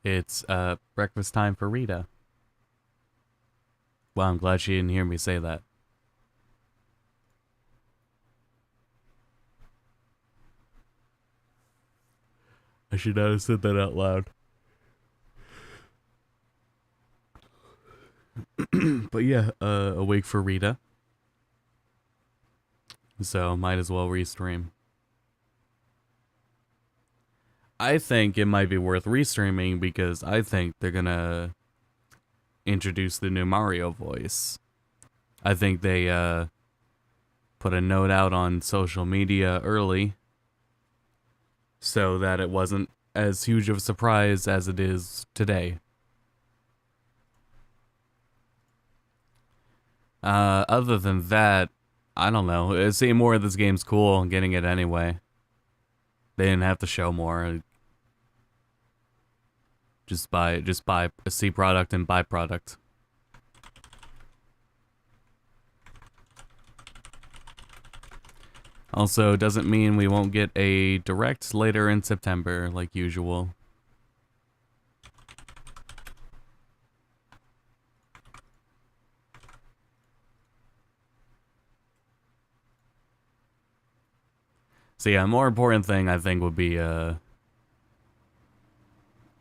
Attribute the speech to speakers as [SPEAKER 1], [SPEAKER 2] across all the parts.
[SPEAKER 1] It's breakfast time for Rita. Well, I'm glad she didn't hear me say that. I should not have said that out loud. But yeah, awake for Rita. So might as well restream. I think it might be worth restreaming because I think they're gonna introduce the new Mario voice. I think they put a note out on social media early so that it wasn't as huge of a surprise as it is today. Other than that, I don't know. Seeing more of this game's cool and getting it anyway. They didn't have to show more. Just buy a C product and buy product. Also, doesn't mean we won't get a direct later in September, like usual. So yeah, a more important thing I think would be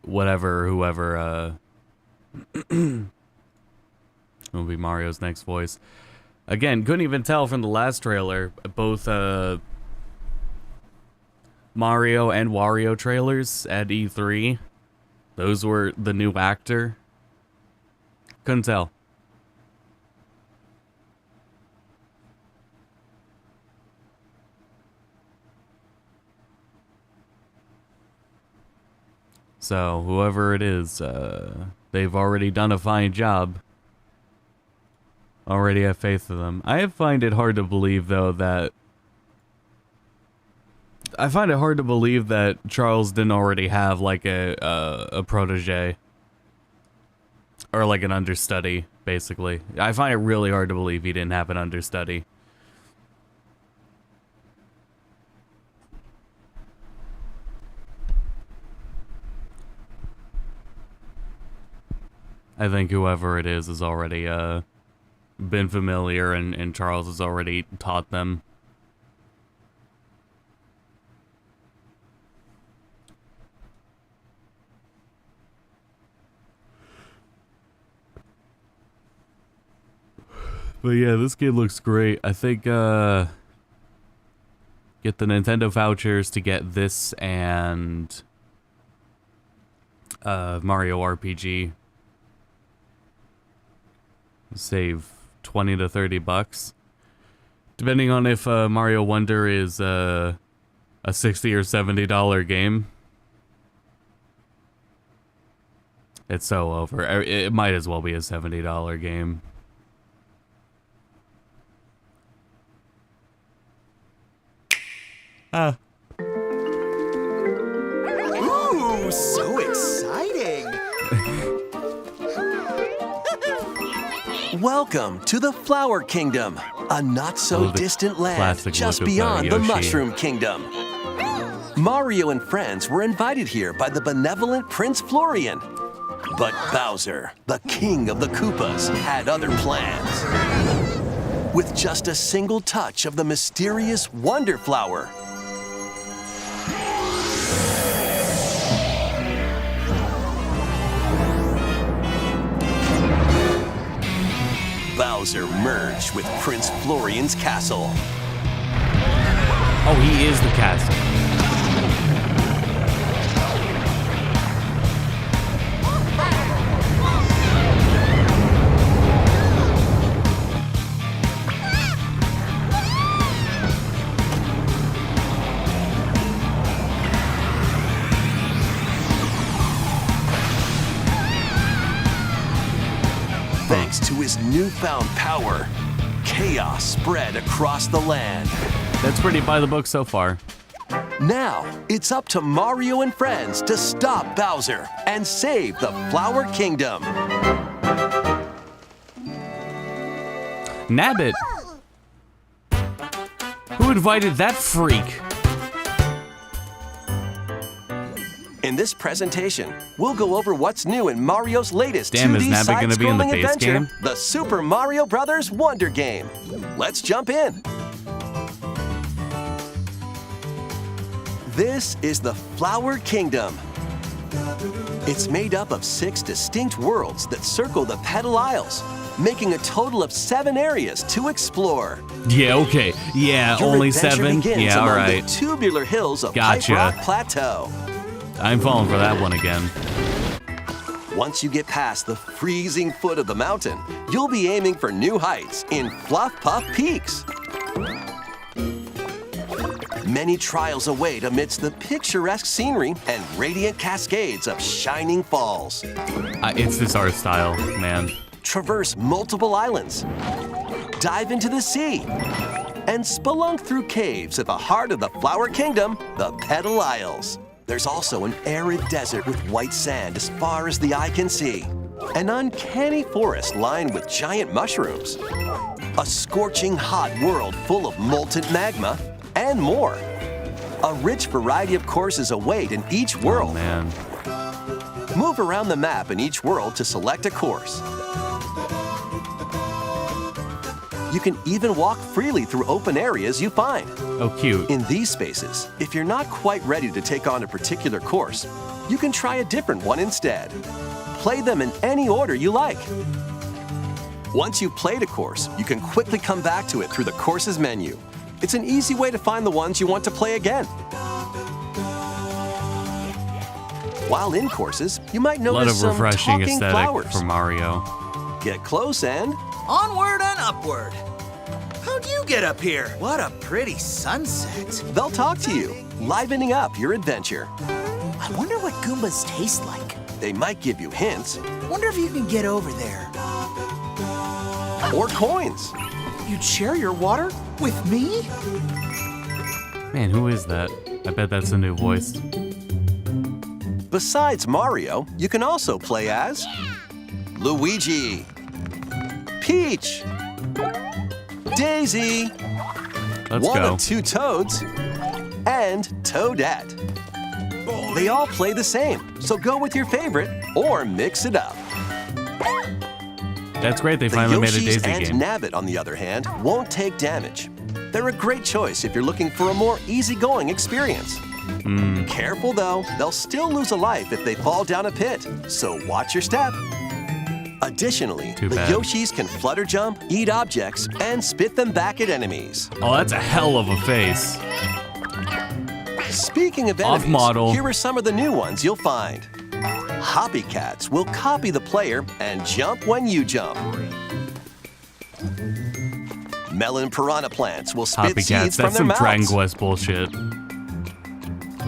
[SPEAKER 1] whoever will be Mario's next voice. Again, couldn't even tell from the last trailer, both Mario and Wario trailers at E3. Those were the new actor. Couldn't tell. So, whoever it is, they've already done a fine job. Already have faith in them. I find it hard to believe, though, that... I find it hard to believe that Charles didn't already have, like, a protege. Or, like, an understudy, basically. I find it really hard to believe he didn't have an understudy. I think whoever it is has already been familiar, and Charles has already taught them. But yeah, this game looks great. I think get the Nintendo vouchers to get this and Mario RPG. Save 20 to 30 bucks. Depending on if Mario Wonder is a $60 or $70 game. It's so over. It might as well be a $70 game.
[SPEAKER 2] Ooh, so exciting! Welcome to the Flower Kingdom, a not-so-distant land just beyond the Mushroom Kingdom. Mario and friends were invited here by the benevolent Prince Florian. But Bowser, the king of the Koopas, had other plans. With just a single touch of the mysterious Wonder Flower, Bowser merged with Prince Florian's castle.
[SPEAKER 1] Oh, he is the castle.
[SPEAKER 2] Thanks to his newfound power, chaos spread across the land.
[SPEAKER 1] That's pretty by the book so far.
[SPEAKER 2] Now, it's up to Mario and friends to stop Bowser and save the Flower Kingdom.
[SPEAKER 1] Nabbit! Who invited that freak?
[SPEAKER 2] In this presentation, we'll go over what's new in Mario's latest
[SPEAKER 1] Damn,
[SPEAKER 2] 2D
[SPEAKER 1] is Nabbit gonna be in the
[SPEAKER 2] side-scrolling
[SPEAKER 1] base
[SPEAKER 2] adventure,
[SPEAKER 1] game?
[SPEAKER 2] the Super Mario Bros. Wonder Game. Let's jump in. This is the Flower Kingdom. It's made up of 6 distinct worlds that circle the Petal Isles, making a total of 7 areas to explore.
[SPEAKER 1] Yeah, okay. Yeah,
[SPEAKER 2] Your
[SPEAKER 1] only
[SPEAKER 2] adventure
[SPEAKER 1] 7?
[SPEAKER 2] begins
[SPEAKER 1] Yeah,
[SPEAKER 2] among
[SPEAKER 1] alright.
[SPEAKER 2] the tubular hills of
[SPEAKER 1] Gotcha.
[SPEAKER 2] Pipe Rock Plateau.
[SPEAKER 1] I'm falling for that one again.
[SPEAKER 2] Once you get past the freezing foot of the mountain, you'll be aiming for new heights in Fluff Puff Peaks. Many trials await amidst the picturesque scenery and radiant cascades of shining falls.
[SPEAKER 1] It's this art style, man.
[SPEAKER 2] Traverse multiple islands, dive into the sea, and spelunk through caves at the heart of the Flower Kingdom, the Petal Isles. There's also an arid desert with white sand as far as the eye can see, an uncanny forest lined with giant mushrooms, a scorching hot world full of molten magma, and more. A rich variety of courses await in each world.
[SPEAKER 1] Oh, man.
[SPEAKER 2] Move around the map in each world to select a course. You can even walk freely through open areas you find.
[SPEAKER 1] Oh, cute.
[SPEAKER 2] In these spaces, if you're not quite ready to take on a particular course, you can try a different one instead. Play them in any order you like. Once you've played a course, you can quickly come back to it through the courses menu. It's an easy way to find the ones you want to play again. While in courses, you might
[SPEAKER 1] A lot
[SPEAKER 2] notice
[SPEAKER 1] of
[SPEAKER 2] some
[SPEAKER 1] refreshing
[SPEAKER 2] talking
[SPEAKER 1] aesthetic
[SPEAKER 2] flowers.
[SPEAKER 1] for Mario.
[SPEAKER 2] Get close and
[SPEAKER 3] Onward and upward. How'd you get up here? What a pretty sunset.
[SPEAKER 2] they'll talk to you, livening up your adventure.
[SPEAKER 3] I wonder what Goombas taste like.
[SPEAKER 2] They might give you hints
[SPEAKER 3] Wonder if you can get over there.
[SPEAKER 2] or coins.
[SPEAKER 3] You'd share your water with me?
[SPEAKER 1] Man, who is that? I bet that's a new voice.
[SPEAKER 2] Besides Mario, you can also play as Luigi, Peach, Daisy,
[SPEAKER 1] Let's
[SPEAKER 2] one
[SPEAKER 1] go.
[SPEAKER 2] of 2 Toads, and Toadette. They all play the same, so go with your favorite or mix it up.
[SPEAKER 1] That's great, they
[SPEAKER 2] The
[SPEAKER 1] finally made a
[SPEAKER 2] Yoshis
[SPEAKER 1] Daisy
[SPEAKER 2] and
[SPEAKER 1] game.
[SPEAKER 2] Nabbit, on the other hand, won't take damage. They're a great choice if you're looking for a more easygoing experience. Careful though, they'll still lose a life if they fall down a pit, so watch your step. Additionally,
[SPEAKER 1] Too
[SPEAKER 2] the
[SPEAKER 1] bad.
[SPEAKER 2] Yoshis can flutter jump, eat objects, and spit them back at enemies.
[SPEAKER 1] Oh, that's a hell of a face.
[SPEAKER 2] Speaking of
[SPEAKER 1] Off
[SPEAKER 2] enemies,
[SPEAKER 1] model.
[SPEAKER 2] here are some of the new ones you'll find. Hoppycats will copy the player and jump when you jump. Melon piranha plants will spit
[SPEAKER 1] Copycats,
[SPEAKER 2] seeds from
[SPEAKER 1] that's
[SPEAKER 2] their
[SPEAKER 1] some
[SPEAKER 2] mouths.
[SPEAKER 1] Dragon Quest bullshit.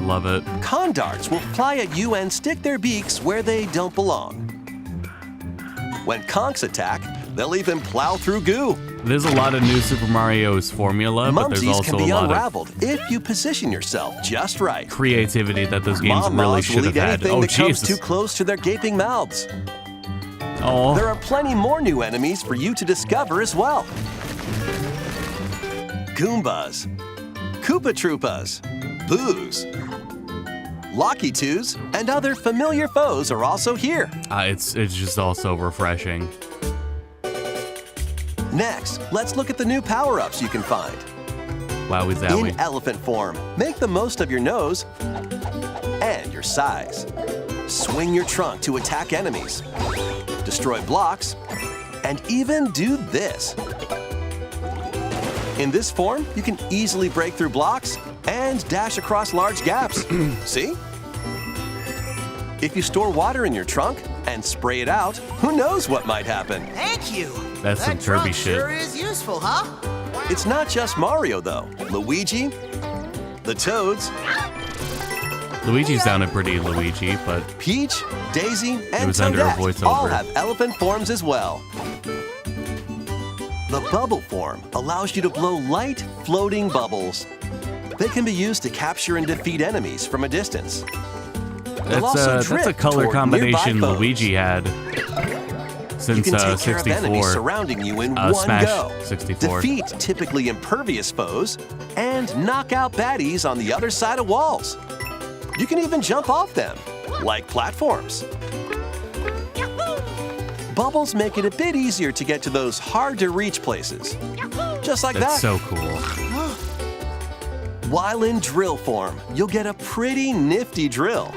[SPEAKER 1] Love it.
[SPEAKER 2] Condarts will fly at you and stick their beaks where they don't belong. When conks attack, they'll even plow through goo.
[SPEAKER 1] There's a lot of new Super Mario's formula, but there's
[SPEAKER 2] Mumsies
[SPEAKER 1] also
[SPEAKER 2] can
[SPEAKER 1] a
[SPEAKER 2] be
[SPEAKER 1] lot of
[SPEAKER 2] unraveled if you position yourself just right.
[SPEAKER 1] creativity that those games
[SPEAKER 2] Mom
[SPEAKER 1] really
[SPEAKER 2] Moths
[SPEAKER 1] should
[SPEAKER 2] will
[SPEAKER 1] have
[SPEAKER 2] eat
[SPEAKER 1] had.
[SPEAKER 2] anything
[SPEAKER 1] Oh,
[SPEAKER 2] that comes
[SPEAKER 1] Jesus.
[SPEAKER 2] too close to their gaping mouths.
[SPEAKER 1] Oh,
[SPEAKER 2] There are plenty more new enemies for you to discover as well. Goombas, Koopa Troopas, Boos, Locky Twos, and other familiar foes are also here.
[SPEAKER 1] it's just also refreshing.
[SPEAKER 2] Next, let's look at the new power-ups you can find.
[SPEAKER 1] Wowie zowie.
[SPEAKER 2] In elephant form, make the most of your nose and your size. Swing your trunk to attack enemies, destroy blocks, and even do this. In this form, you can easily break through blocks and dash across large gaps. See? If you store water in your trunk and spray it out, who knows what might happen?
[SPEAKER 3] Thank you.
[SPEAKER 1] That's some
[SPEAKER 3] that
[SPEAKER 1] Kirby
[SPEAKER 3] trunk
[SPEAKER 1] shit.
[SPEAKER 3] sure is useful, huh?
[SPEAKER 2] It's not just Mario, though. Luigi, the Toads,
[SPEAKER 1] Luigi sounded pretty Luigi, but
[SPEAKER 2] Peach, Daisy, and
[SPEAKER 1] was under a
[SPEAKER 2] Toadette
[SPEAKER 1] voiceover.
[SPEAKER 2] all have elephant forms as well. The bubble form allows you to blow light, floating bubbles. They can be used to capture and defeat enemies from a distance. They'll also
[SPEAKER 1] that's a
[SPEAKER 2] drift
[SPEAKER 1] color
[SPEAKER 2] toward
[SPEAKER 1] combination
[SPEAKER 2] nearby foes.
[SPEAKER 1] Luigi had
[SPEAKER 2] You
[SPEAKER 1] since
[SPEAKER 2] can take care of enemies
[SPEAKER 1] 64.
[SPEAKER 2] surrounding you in one
[SPEAKER 1] Smash
[SPEAKER 2] go.
[SPEAKER 1] 64.
[SPEAKER 2] Defeat typically impervious foes and knock out baddies on the other side of walls. You can even jump off them, like platforms. Bubbles make it a bit easier to get to those hard-to-reach places. Just like
[SPEAKER 1] That's
[SPEAKER 2] that.
[SPEAKER 1] so cool.
[SPEAKER 2] While in drill form, you'll get a pretty nifty drill.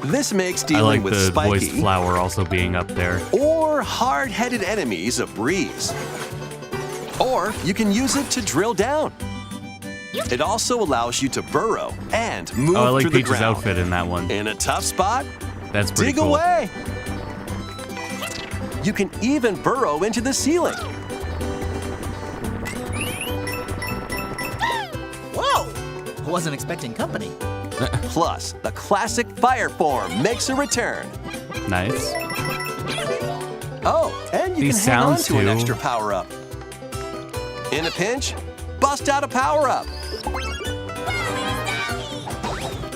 [SPEAKER 2] This makes
[SPEAKER 1] I
[SPEAKER 2] dealing
[SPEAKER 1] like
[SPEAKER 2] with
[SPEAKER 1] the
[SPEAKER 2] spiky
[SPEAKER 1] voiced flower also being up there.
[SPEAKER 2] or hard-headed enemies a breeze. Or you can use it to drill down. It also allows you to burrow and move
[SPEAKER 1] Oh, I like
[SPEAKER 2] through the
[SPEAKER 1] Peach's
[SPEAKER 2] ground.
[SPEAKER 1] outfit in that one.
[SPEAKER 2] In a tough spot,
[SPEAKER 1] That's pretty
[SPEAKER 2] dig
[SPEAKER 1] cool.
[SPEAKER 2] away. You can even burrow into the ceiling.
[SPEAKER 3] Whoa! I wasn't expecting company.
[SPEAKER 2] Plus, the classic fire form makes a return.
[SPEAKER 1] Nice.
[SPEAKER 2] Oh, and you
[SPEAKER 1] These
[SPEAKER 2] can hang on
[SPEAKER 1] sounds
[SPEAKER 2] to an
[SPEAKER 1] too.
[SPEAKER 2] extra power-up. In a pinch, bust out a power-up.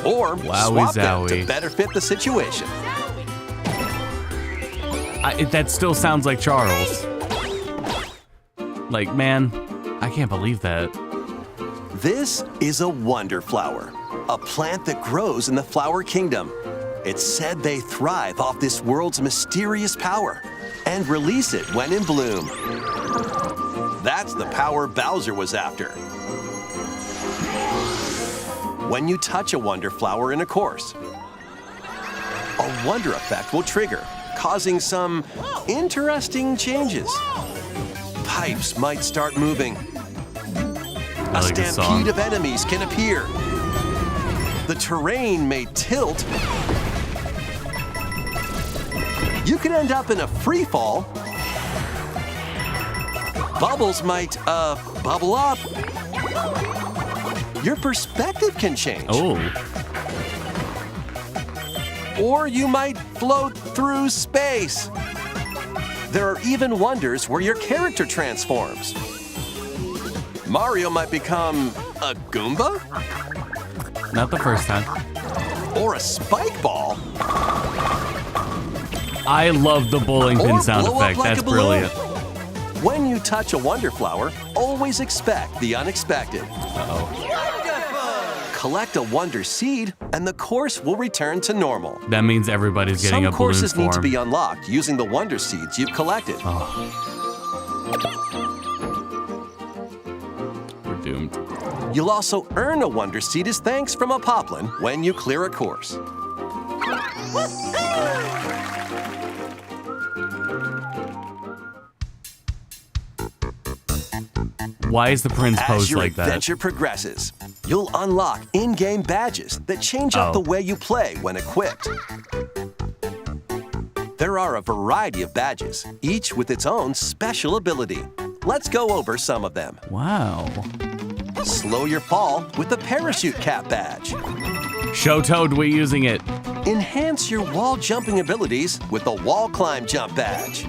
[SPEAKER 2] Or swap them to
[SPEAKER 1] zowie.
[SPEAKER 2] better fit the situation.
[SPEAKER 1] That still sounds like Charles. Like, man, I can't believe that.
[SPEAKER 2] This is a wonder flower, a plant that grows in the flower kingdom. It's said they thrive off this world's mysterious power and release it when in bloom. That's the power Bowser was after. When you touch a wonder flower in a course, a wonder effect will trigger, causing some interesting changes. Pipes might start moving.
[SPEAKER 1] I
[SPEAKER 2] A
[SPEAKER 1] like this song.
[SPEAKER 2] stampede of enemies can appear. The terrain may tilt. You could end up in a free fall. Bubbles might, bubble up. Your perspective can change.
[SPEAKER 1] Oh,
[SPEAKER 2] Or you might float through space. There are even wonders where your character transforms. Mario might become a Goomba
[SPEAKER 1] not the first time.
[SPEAKER 2] or a spike ball.
[SPEAKER 1] I love the bowling pin
[SPEAKER 2] Or
[SPEAKER 1] sound
[SPEAKER 2] blow up
[SPEAKER 1] effect.
[SPEAKER 2] like
[SPEAKER 1] That's
[SPEAKER 2] a balloon.
[SPEAKER 1] brilliant.
[SPEAKER 2] When you touch a wonder flower, always expect the unexpected. Collect a wonder seed, and the course will return to normal.
[SPEAKER 1] That means everybody's getting
[SPEAKER 2] Some
[SPEAKER 1] a balloon
[SPEAKER 2] courses
[SPEAKER 1] form.
[SPEAKER 2] need to be unlocked using the wonder seeds you've collected.
[SPEAKER 1] We're doomed.
[SPEAKER 2] You'll also earn a wonder seed as thanks from a poplin when you clear a course.
[SPEAKER 1] Why is the prince
[SPEAKER 2] As
[SPEAKER 1] posed
[SPEAKER 2] your
[SPEAKER 1] like that?
[SPEAKER 2] adventure progresses, you'll unlock in-game badges that change up
[SPEAKER 1] Oh.
[SPEAKER 2] the way you play when equipped. There are a variety of badges, each with its own special ability. Let's go over some of them.
[SPEAKER 1] Wow.
[SPEAKER 2] Slow your fall with the parachute cap badge.
[SPEAKER 1] Show Toad we using it.
[SPEAKER 2] Enhance your wall jumping abilities with the wall climb jump badge.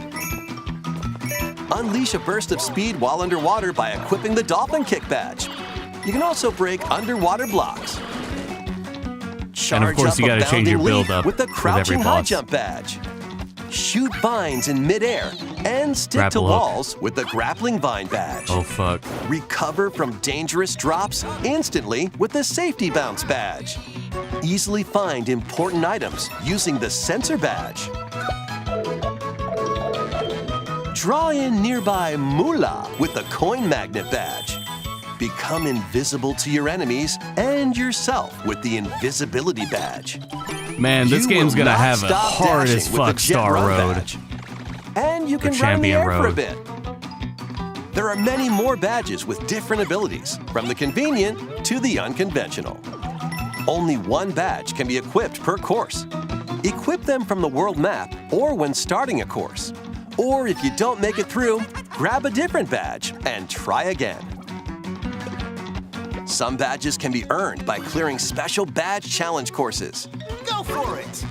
[SPEAKER 2] Unleash a burst of speed while underwater by equipping the dolphin kick badge. You can also break underwater blocks. Charge
[SPEAKER 1] course,
[SPEAKER 2] up
[SPEAKER 1] you
[SPEAKER 2] a
[SPEAKER 1] gotta change your
[SPEAKER 2] bounding leap
[SPEAKER 1] build up
[SPEAKER 2] with the
[SPEAKER 1] with
[SPEAKER 2] crouching
[SPEAKER 1] every
[SPEAKER 2] high
[SPEAKER 1] boss.
[SPEAKER 2] jump badge. Shoot vines in midair and stick
[SPEAKER 1] Grapple
[SPEAKER 2] to
[SPEAKER 1] hook.
[SPEAKER 2] walls with the grappling vine badge.
[SPEAKER 1] Oh, fuck.
[SPEAKER 2] Recover from dangerous drops instantly with the safety bounce badge. Easily find important items using the sensor badge. Draw in nearby moolah with the coin magnet badge. Become invisible to your enemies and yourself with the invisibility badge.
[SPEAKER 1] Man, this
[SPEAKER 2] You
[SPEAKER 1] game's
[SPEAKER 2] will
[SPEAKER 1] gonna
[SPEAKER 2] not
[SPEAKER 1] have a
[SPEAKER 2] stop
[SPEAKER 1] hard
[SPEAKER 2] dashing
[SPEAKER 1] as
[SPEAKER 2] with the
[SPEAKER 1] fuck
[SPEAKER 2] Jet
[SPEAKER 1] Star
[SPEAKER 2] Run
[SPEAKER 1] Road.
[SPEAKER 2] badge. And you can run in the
[SPEAKER 1] champion
[SPEAKER 2] air for a
[SPEAKER 1] road.
[SPEAKER 2] bit. There are many more badges with different abilities, from the convenient to the unconventional. Only one badge can be equipped per course. Equip them from the world map or when starting a course. Or if you don't make it through, grab a different badge and try again. Some badges can be earned by clearing special badge challenge courses,
[SPEAKER 3] Go for it!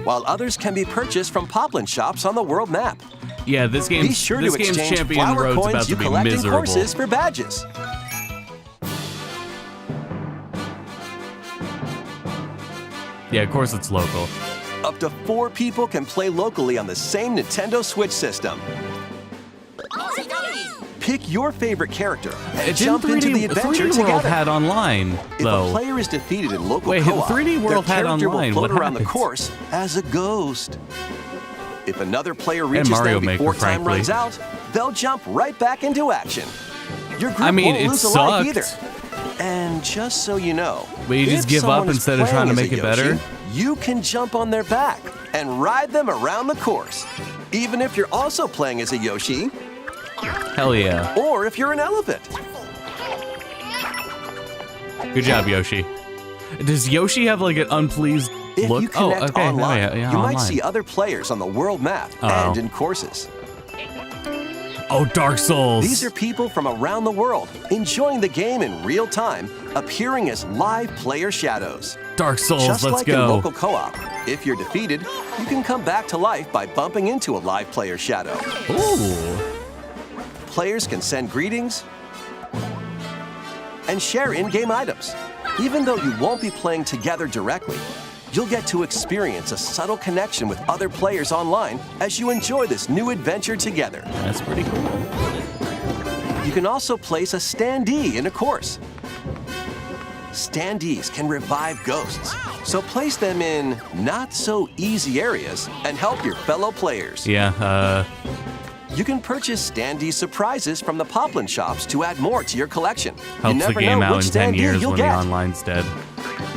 [SPEAKER 2] while others can be purchased from poplin shops on the world map.
[SPEAKER 1] Yeah, this
[SPEAKER 2] Be
[SPEAKER 1] game's,
[SPEAKER 2] sure
[SPEAKER 1] this
[SPEAKER 2] to
[SPEAKER 1] game's
[SPEAKER 2] exchange
[SPEAKER 1] champion
[SPEAKER 2] flower
[SPEAKER 1] road's about
[SPEAKER 2] coins
[SPEAKER 1] to
[SPEAKER 2] you
[SPEAKER 1] be
[SPEAKER 2] collect in
[SPEAKER 1] miserable.
[SPEAKER 2] courses for badges.
[SPEAKER 1] Yeah, of course it's local.
[SPEAKER 2] Up to 4 people can play locally on the same Nintendo Switch system. Pick your favorite character and
[SPEAKER 1] Didn't
[SPEAKER 2] jump into the adventure
[SPEAKER 1] 3D World
[SPEAKER 2] together.
[SPEAKER 1] had online, though.
[SPEAKER 2] If a player is defeated in local
[SPEAKER 1] Wait,
[SPEAKER 2] co-op,
[SPEAKER 1] 3D World
[SPEAKER 2] their
[SPEAKER 1] had
[SPEAKER 2] character
[SPEAKER 1] online.
[SPEAKER 2] will float
[SPEAKER 1] What
[SPEAKER 2] around the
[SPEAKER 1] happens?
[SPEAKER 2] course as a ghost. If another player reaches
[SPEAKER 1] Mario
[SPEAKER 2] them
[SPEAKER 1] Maker,
[SPEAKER 2] before time
[SPEAKER 1] frankly.
[SPEAKER 2] runs out, they'll jump right back into action. Your group
[SPEAKER 1] I mean,
[SPEAKER 2] won't
[SPEAKER 1] it
[SPEAKER 2] lose a life
[SPEAKER 1] sucked.
[SPEAKER 2] either. And just so you know,
[SPEAKER 1] But you just
[SPEAKER 2] if
[SPEAKER 1] give up
[SPEAKER 2] someone is
[SPEAKER 1] instead of trying to
[SPEAKER 2] playing
[SPEAKER 1] make
[SPEAKER 2] as a
[SPEAKER 1] it better?
[SPEAKER 2] Yoshi, you can jump on their back and ride them around the course. Even if you're also playing as a Yoshi,
[SPEAKER 1] Hell yeah.
[SPEAKER 2] or if you're an elephant.
[SPEAKER 1] Good job, Yoshi. Does Yoshi have like an unpleased
[SPEAKER 2] If
[SPEAKER 1] look?
[SPEAKER 2] you connect online,
[SPEAKER 1] yeah,
[SPEAKER 2] you
[SPEAKER 1] online.
[SPEAKER 2] might see other players on the world map
[SPEAKER 1] Oh.
[SPEAKER 2] and in courses.
[SPEAKER 1] Oh, Dark Souls.
[SPEAKER 2] These are people from around the world enjoying the game in real time, appearing as live player shadows.
[SPEAKER 1] Dark Souls,
[SPEAKER 2] Just
[SPEAKER 1] let's
[SPEAKER 2] like in
[SPEAKER 1] go.
[SPEAKER 2] local co-op, if you're defeated, you can come back to life by bumping into a live player shadow.
[SPEAKER 1] Ooh.
[SPEAKER 2] Players can send greetings and share in-game items. Even though you won't be playing together directly, you'll get to experience a subtle connection with other players online as you enjoy this new adventure together.
[SPEAKER 1] That's pretty cool.
[SPEAKER 2] You can also place a standee in a course. Standees can revive ghosts, so place them in not-so-easy areas and help your fellow players.
[SPEAKER 1] Yeah,
[SPEAKER 2] You can purchase standee surprises from the Poplin shops to add more to your collection. You
[SPEAKER 1] helps the
[SPEAKER 2] never
[SPEAKER 1] game
[SPEAKER 2] know
[SPEAKER 1] out
[SPEAKER 2] which
[SPEAKER 1] in 10
[SPEAKER 2] standee
[SPEAKER 1] years
[SPEAKER 2] you'll
[SPEAKER 1] when the
[SPEAKER 2] get.
[SPEAKER 1] online's dead.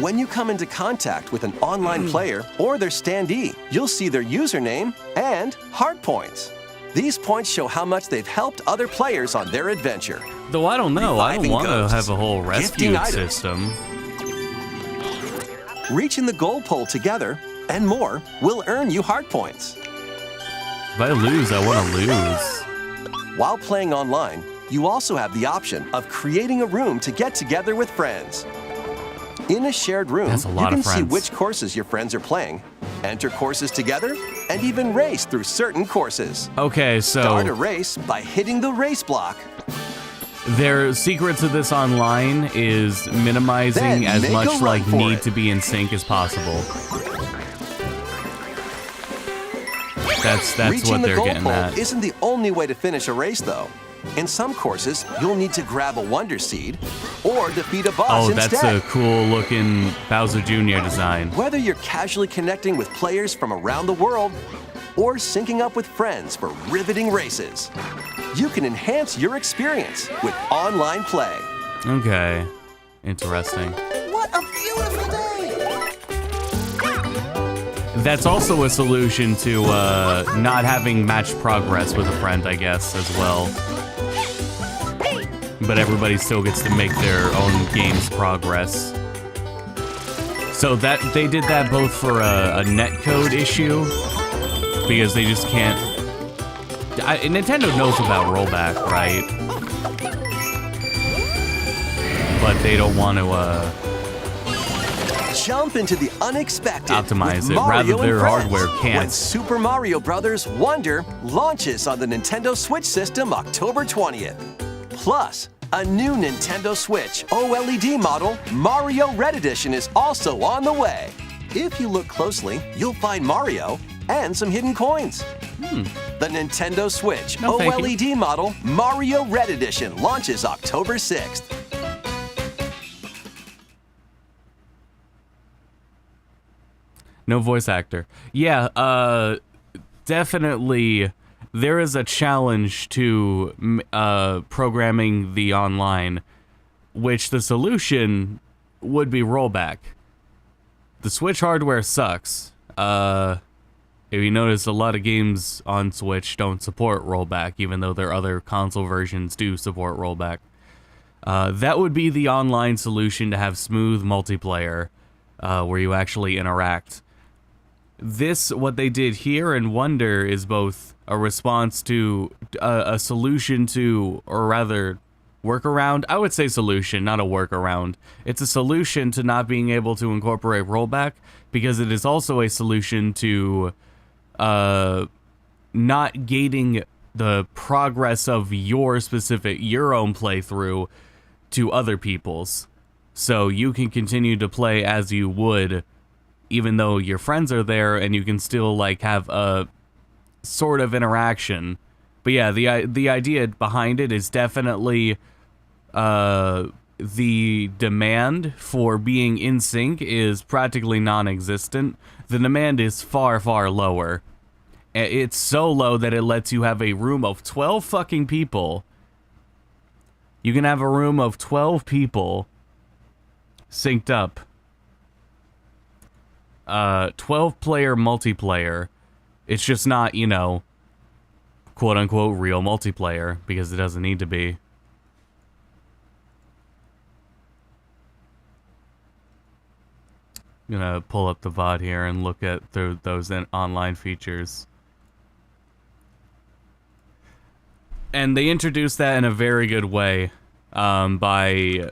[SPEAKER 2] When you come into contact with an online player or their standee, you'll see their username and heart points. These points show how much they've helped other players on their adventure.
[SPEAKER 1] Though I don't know, I don't
[SPEAKER 2] Reviving
[SPEAKER 1] want to
[SPEAKER 2] ghosts,
[SPEAKER 1] have a whole rescue
[SPEAKER 2] gifting items.
[SPEAKER 1] system.
[SPEAKER 2] Reaching the goal pole together and more will earn you heart points.
[SPEAKER 1] If I lose, I want to lose.
[SPEAKER 2] While playing online, you also have the option of creating a room to get together with friends. In a shared room,
[SPEAKER 1] That's a
[SPEAKER 2] you
[SPEAKER 1] lot
[SPEAKER 2] can
[SPEAKER 1] of
[SPEAKER 2] see
[SPEAKER 1] friends.
[SPEAKER 2] which courses your friends are playing, enter courses together, and even race through certain courses.
[SPEAKER 1] Okay,
[SPEAKER 2] Start a
[SPEAKER 1] so
[SPEAKER 2] race by hitting the race block.
[SPEAKER 1] their secret to this online is minimizing
[SPEAKER 2] Then
[SPEAKER 1] as
[SPEAKER 2] make a
[SPEAKER 1] much
[SPEAKER 2] run
[SPEAKER 1] like
[SPEAKER 2] for
[SPEAKER 1] need
[SPEAKER 2] it.
[SPEAKER 1] to be in sync as possible. That's
[SPEAKER 2] Reaching
[SPEAKER 1] what
[SPEAKER 2] the
[SPEAKER 1] they're
[SPEAKER 2] goal
[SPEAKER 1] getting
[SPEAKER 2] pole
[SPEAKER 1] at.
[SPEAKER 2] isn't the only way to finish a race, though. In some courses, you'll need to grab a Wonder Seed or defeat a boss
[SPEAKER 1] Oh,
[SPEAKER 2] instead.
[SPEAKER 1] that's a cool looking Bowser Jr. design.
[SPEAKER 2] Whether you're casually connecting with players from around the world or syncing up with friends for riveting races, you can enhance your experience with online play.
[SPEAKER 1] Okay, interesting.
[SPEAKER 3] What a beautiful day!
[SPEAKER 1] That's also a solution to not having match progress with a friend, I guess, as well. But everybody still gets to make their own game's progress. So that they did that both for a netcode issue, because they just can't. Nintendo knows about rollback, right? But they don't want to
[SPEAKER 2] Jump into the unexpected
[SPEAKER 1] Optimize
[SPEAKER 2] with
[SPEAKER 1] it,
[SPEAKER 2] Mario
[SPEAKER 1] rather
[SPEAKER 2] and
[SPEAKER 1] their
[SPEAKER 2] Friends
[SPEAKER 1] hardware can't.
[SPEAKER 2] when Super Mario Bros. Wonder launches on the Nintendo Switch system October 20th. Plus, a new Nintendo Switch OLED model, Mario Red Edition, is also on the way. If you look closely, you'll find Mario and some hidden coins. The Nintendo Switch
[SPEAKER 1] No, thank you.
[SPEAKER 2] OLED model, Mario Red Edition, launches October 6th.
[SPEAKER 1] No voice actor. Yeah, definitely there is a challenge to programming the online, which the solution would be rollback. The Switch hardware sucks. If you notice, a lot of games on Switch don't support rollback, even though their other console versions do support rollback. That would be the online solution to have smooth multiplayer, where you actually interact. What they did here in Wonder is both a response to a solution to, or rather, workaround. I would say solution, not a workaround. It's a solution to not being able to incorporate rollback, because it is also a solution to not gating the progress of your own playthrough to other people's. So you can continue to play as you would, even though your friends are there, and you can still like have a sort of interaction, But yeah, the idea behind it is definitely the demand for being in sync is practically non-existent. The demand is far, far lower. It's so low that it lets you have a room of 12 fucking people. You can have a room of 12 people synced up. 12-player multiplayer. It's just not, you know, quote-unquote real multiplayer, because it doesn't need to be. I'm gonna pull up the VOD here and look at those online features. And they introduced that in a very good way, by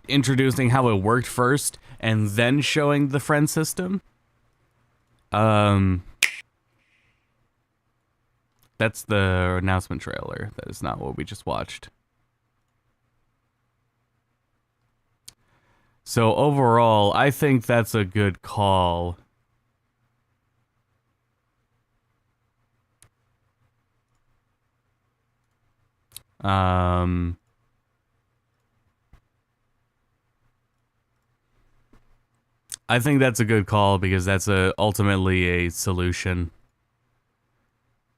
[SPEAKER 1] introducing how it worked first and then showing the friend system. That's the announcement trailer. That is not what we just watched. So overall, I think that's a good call. I think that's a good call because that's ultimately a solution.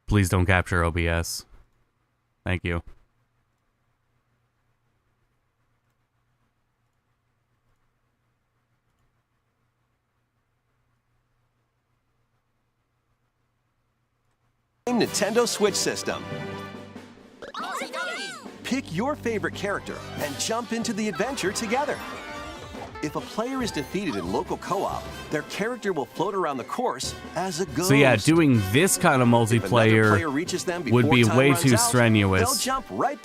[SPEAKER 1] Please don't capture OBS. Thank you.
[SPEAKER 2] Nintendo Switch system. Pick your favorite character and jump into the adventure together. If a player is defeated in local co-op, their character will float around the course as a ghost.
[SPEAKER 1] So yeah, doing this kind of multiplayer would be way too strenuous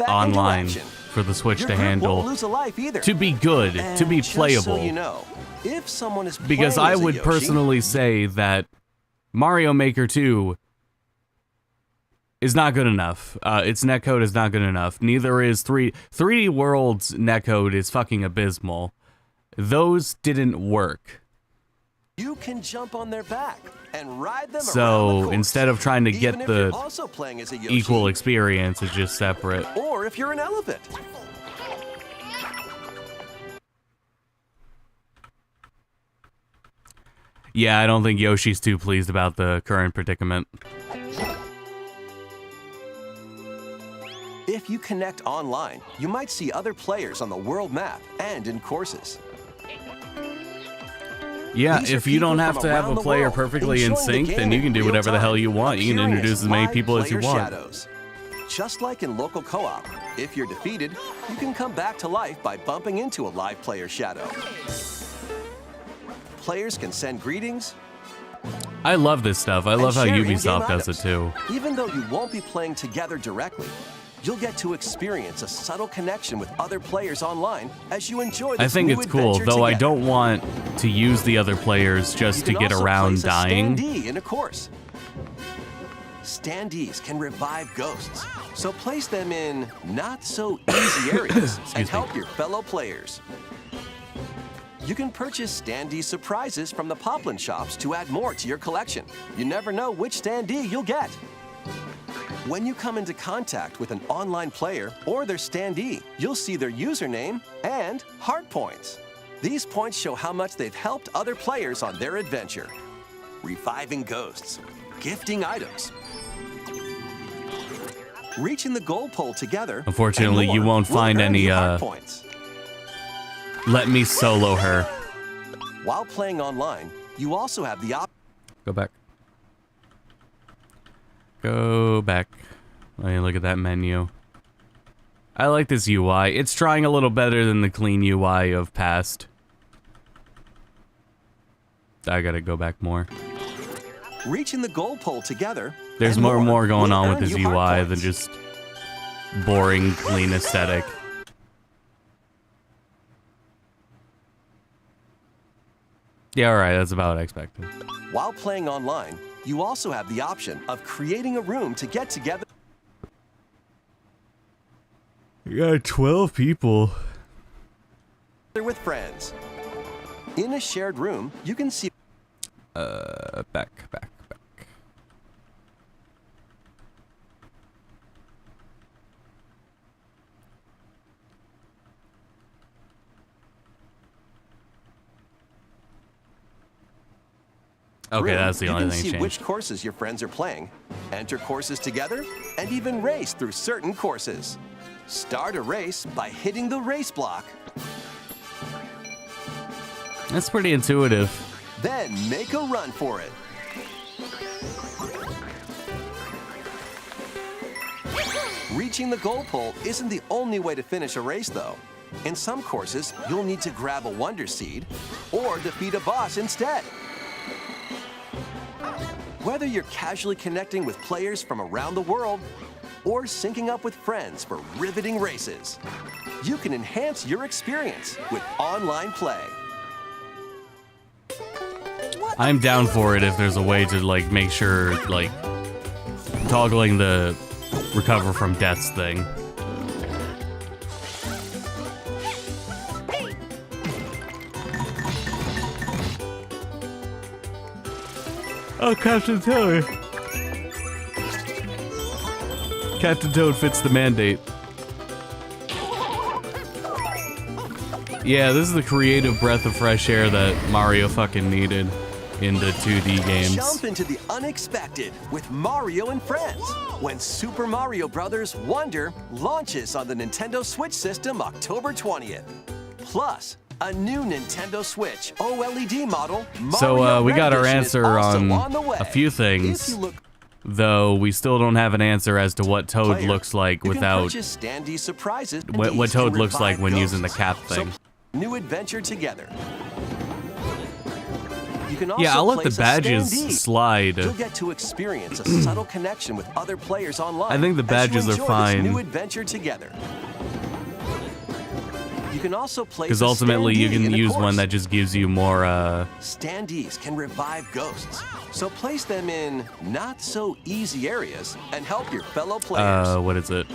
[SPEAKER 1] online for the Switch to handle. To be good, to be playable.
[SPEAKER 2] So you know, if someone is
[SPEAKER 1] because I would personally say that Mario Maker 2 is not good enough. Its netcode is not good enough. Neither is 3D World's netcode is fucking abysmal. Those didn't work.
[SPEAKER 2] You can jump on their back and ride them
[SPEAKER 1] so
[SPEAKER 2] around the course,
[SPEAKER 1] instead of trying to get the equal experience, it's just separate.
[SPEAKER 2] Or if you're an elephant.
[SPEAKER 1] Yeah, I don't think Yoshi's too pleased about the current predicament.
[SPEAKER 2] If you connect online, you might see other players on the world map and in courses.
[SPEAKER 1] Yeah, if you don't have to have a player perfectly in sync, then you can do whatever the hell you want. You can introduce as many people as you want.
[SPEAKER 2] Shadows. Just like in local co-op, if you're defeated, you can come back to life by bumping into a live player shadow. Players can send greetings.
[SPEAKER 1] I love this stuff. I love how Ubisoft does it too.
[SPEAKER 2] Even though you won't be playing together directly, you'll get to experience a subtle connection with other players online as you enjoy this
[SPEAKER 1] I think it's cool, though
[SPEAKER 2] together.
[SPEAKER 1] I don't want to use the other players just to get around dying.
[SPEAKER 2] Standee in a course. Standees can revive ghosts, so place them in not so easy areas and help your fellow players. You can purchase standee surprises from the Poplin shops to add more to your collection. You never know which standee you'll get. When you come into contact with an online player or their standee, you'll see their username and heart points. These points show how much they've helped other players on their adventure. Reviving ghosts, gifting items, reaching the goal pole together.
[SPEAKER 1] Unfortunately, you won't find any
[SPEAKER 2] points.
[SPEAKER 1] Let me solo her.
[SPEAKER 2] While playing online, you also have the option.
[SPEAKER 1] Go back. Go back. Let me look at that menu. I like this UI. It's trying a little better than the clean UI of past. I gotta go back more.
[SPEAKER 2] Reaching the goal pole together.
[SPEAKER 1] There's more going on with this UI than just boring, clean aesthetic. Yeah, alright, that's about what I expected.
[SPEAKER 2] While playing online, you also have the option of creating a room to get together.
[SPEAKER 1] You got 12 people.
[SPEAKER 2] With friends. In a shared room, you can see.
[SPEAKER 1] Back.
[SPEAKER 2] room,
[SPEAKER 1] that's the only
[SPEAKER 2] you can
[SPEAKER 1] thing
[SPEAKER 2] see
[SPEAKER 1] changed.
[SPEAKER 2] which courses your friends are playing, enter courses together, and even race through certain courses. Start a race by hitting the race block.
[SPEAKER 1] That's pretty intuitive.
[SPEAKER 2] Then make a run for it. Reaching the goal pole isn't the only way to finish a race, though. In some courses, you'll need to grab a Wonder Seed or defeat a boss instead. Whether you're casually connecting with players from around the world or syncing up with friends for riveting races, you can enhance your experience with online play.
[SPEAKER 1] I'm down for it if there's a way to like make sure like toggling the recover from deaths thing. Oh, Captain Toad. Captain Toad fits the mandate. Yeah, this is the creative breath of fresh air that Mario fucking needed in the 2D games.
[SPEAKER 2] Jump into the unexpected with Mario and Friends when Super Mario Bros. Wonder launches on the Nintendo Switch system October 20th. Plus, a new Nintendo Switch OLED model.
[SPEAKER 1] So we got our
[SPEAKER 2] Edition
[SPEAKER 1] answer
[SPEAKER 2] is also
[SPEAKER 1] on
[SPEAKER 2] the way.
[SPEAKER 1] a few
[SPEAKER 2] If
[SPEAKER 1] things,
[SPEAKER 2] you look
[SPEAKER 1] though we still don't have an answer as to what Toad
[SPEAKER 2] player,
[SPEAKER 1] looks like
[SPEAKER 2] you can
[SPEAKER 1] without
[SPEAKER 2] purchase standee surprises.
[SPEAKER 1] what
[SPEAKER 2] These
[SPEAKER 1] Toad
[SPEAKER 2] can
[SPEAKER 1] looks like
[SPEAKER 2] revive
[SPEAKER 1] when using the
[SPEAKER 2] ghosts.
[SPEAKER 1] cap
[SPEAKER 2] So,
[SPEAKER 1] thing.
[SPEAKER 2] new adventure together. You can also
[SPEAKER 1] Yeah, I'll let the
[SPEAKER 2] place a
[SPEAKER 1] badges
[SPEAKER 2] standee.
[SPEAKER 1] slide.
[SPEAKER 2] You'll get to experience a subtle connection with other players online.
[SPEAKER 1] I think the
[SPEAKER 2] as you
[SPEAKER 1] badges are
[SPEAKER 2] enjoy
[SPEAKER 1] fine.
[SPEAKER 2] This new adventure together. You can also place
[SPEAKER 1] Because
[SPEAKER 2] a
[SPEAKER 1] ultimately you
[SPEAKER 2] standee
[SPEAKER 1] can
[SPEAKER 2] in a
[SPEAKER 1] use
[SPEAKER 2] course.
[SPEAKER 1] one that just gives you more,
[SPEAKER 2] Standees can revive ghosts, so place them in not so easy areas and help your fellow players.
[SPEAKER 1] what is it?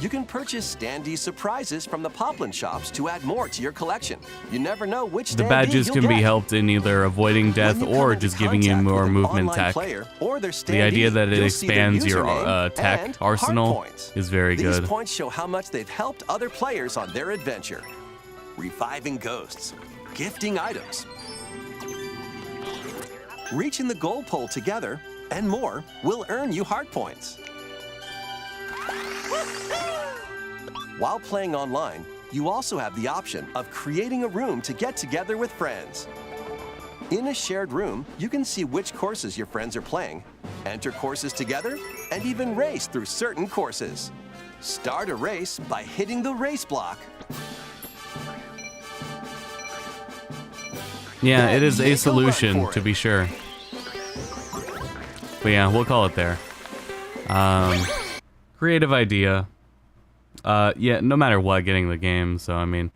[SPEAKER 2] You can purchase standee surprises from the Poplin shops to add more to your collection. You never know which
[SPEAKER 1] The
[SPEAKER 2] standee
[SPEAKER 1] badges
[SPEAKER 2] you'll
[SPEAKER 1] can be
[SPEAKER 2] get.
[SPEAKER 1] helped in either avoiding death
[SPEAKER 2] When you
[SPEAKER 1] or
[SPEAKER 2] come into
[SPEAKER 1] just giving you
[SPEAKER 2] contact
[SPEAKER 1] more
[SPEAKER 2] with an
[SPEAKER 1] movement
[SPEAKER 2] online
[SPEAKER 1] tech.
[SPEAKER 2] player or their
[SPEAKER 1] The idea
[SPEAKER 2] standee,
[SPEAKER 1] that it
[SPEAKER 2] you'll see their
[SPEAKER 1] expands your
[SPEAKER 2] username
[SPEAKER 1] tech
[SPEAKER 2] and
[SPEAKER 1] arsenal
[SPEAKER 2] heart points.
[SPEAKER 1] is very
[SPEAKER 2] These
[SPEAKER 1] good.
[SPEAKER 2] points show how much they've helped other players on their adventure. Reviving ghosts, gifting items, reaching the goal pole together, and more will earn you heart points. While playing online, you also have the option of creating a room to get together with friends. In a shared room, you can see which courses your friends are playing, enter courses together, and even race through certain courses. Start a race by hitting the race block.
[SPEAKER 1] Yeah,
[SPEAKER 2] Then
[SPEAKER 1] it is
[SPEAKER 2] make
[SPEAKER 1] a
[SPEAKER 2] a run
[SPEAKER 1] solution,
[SPEAKER 2] for
[SPEAKER 1] to
[SPEAKER 2] it.
[SPEAKER 1] be sure. But yeah, we'll call it there. Creative idea. Yeah, no matter what, getting the game, so I mean,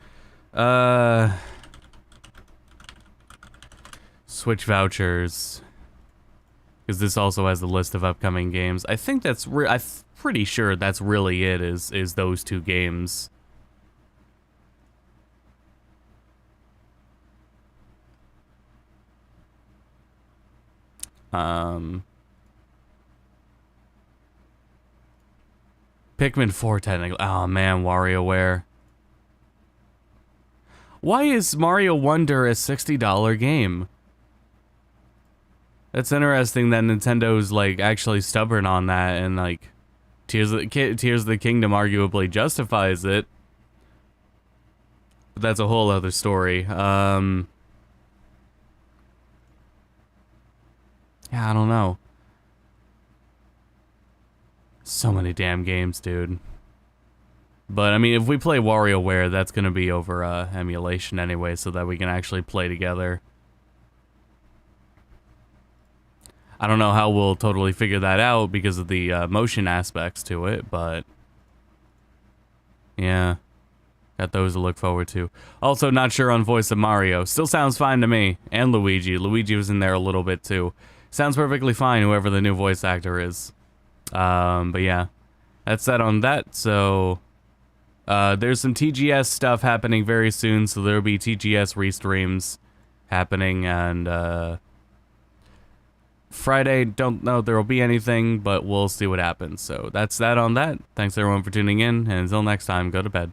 [SPEAKER 1] Switch vouchers. Because this also has the list of upcoming games. I think that's, I'm pretty sure that's really it, is those two games. Pikmin 4 technically. Oh man, WarioWare. Why is Mario Wonder a $60 game? That's interesting that Nintendo's like actually stubborn on that, and like Tears of the Kingdom arguably justifies it. But that's a whole other story. Yeah, I don't know. So many damn games, dude. But I mean, if we play WarioWare, that's gonna be over emulation anyway, so that we can actually play together. I don't know how we'll totally figure that out because of the motion aspects to it, but yeah, got those to look forward to. Also, not sure on voice of Mario. Still sounds fine to me, and Luigi. Luigi was in there a little bit too. Sounds perfectly fine, whoever the new voice actor is. But yeah, that's that on that. So there's some TGS stuff happening very soon, so there'll be TGS restreams happening, and Friday, don't know if there will be anything, but we'll see what happens. So that's that on that. Thanks everyone for tuning in, and until next time, go to bed.